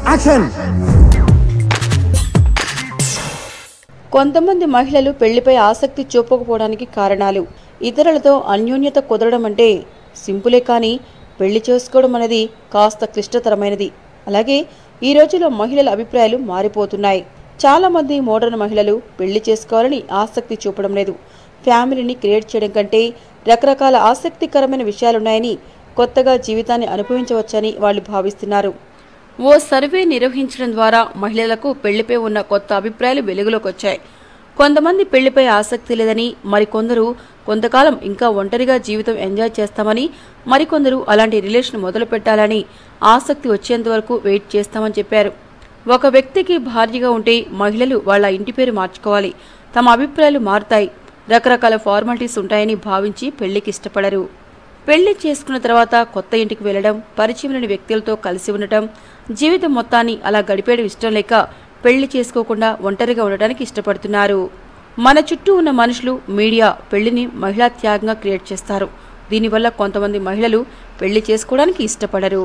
Action. కొంతమంది మహిళలు పెళ్లిపై ఆసక్తి చూపకపోవడానికి కారణాలు. ఇతరులతో అన్యోన్యత కుదరడం అంటే సింపులే, కానీ పెళ్లి చేసుకోవడం అనేది కాస్త క్లిష్టతరమైనది. అలాగే ఈ రోజుల్లో మహిళల అభిప్రాయాలు మారిపోతున్నాయి. చాలామంది మోడర్న్ మహిళలు పెళ్లి చేసుకోవాలని ఆసక్తి చూపడం లేదు. ఫ్యామిలీని క్రియేట్ చేయడం కంటే రకరకాల ఆసక్తికరమైన విషయాలున్నాయని, కొత్తగా జీవితాన్ని అనుభవించవచ్చని వాళ్ళు భావిస్తున్నారు. ఓ సర్వే నిర్వహించడం ద్వారా మహిళలకు పెళ్లిపై ఉన్న కొత్త అభిప్రాయాలు వెలుగులోకి వచ్చాయి. కొంతమంది పెళ్లిపై ఆసక్తి లేదని, మరికొందరు కొంతకాలం ఇంకా ఒంటరిగా జీవితం ఎంజాయ్ చేస్తామని, మరికొందరు అలాంటి రిలేషన్ మొదలు పెట్టాలని ఆసక్తి వచ్చేంత వరకు వెయిట్ చేస్తామని చెప్పారు. ఒక వ్యక్తికి భార్యగా ఉంటే మహిళలు వాళ్ల ఇంటి పేరు మార్చుకోవాలి, తమ అభిప్రాయాలు మారుతాయి, రకరకాల ఫార్మాలిటీస్ ఉంటాయని భావించి పెళ్లికి ఇష్టపడరు. పెళ్లి చేసుకున్న తర్వాత కొత్త ఇంటికి వెళ్లడం, పరిచయం లేని వ్యక్తులతో కలిసి ఉండటం, జీవితం మొత్తాన్ని అలా గడిపేయడం ఇష్టం లేక పెళ్లి చేసుకోకుండా ఒంటరిగా ఉండడానికి ఇష్టపడుతున్నారు. మన చుట్టూ ఉన్న మనుషులు, మీడియా పెళ్లిని మహిళా త్యాగంగా క్రియేట్ చేస్తారు. దీనివల్ల కొంతమంది మహిళలు పెళ్లి చేసుకోవడానికి ఇష్టపడరు.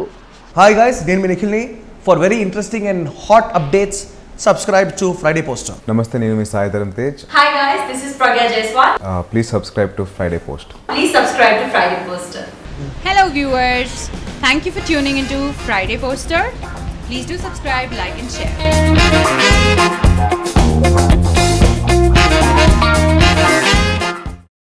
హాయ్ గైస్, నేను మీ నిఖిల్ని. For very interesting and hot updates subscribe to Friday Poster. Namaste, name is Saidharam Tej. Hi guys, this is Pragya Jaiswal. Please subscribe to Friday Post. Please subscribe to Friday Poster. Hello viewers, thank you for tuning into Friday Poster. Please do subscribe, like and share.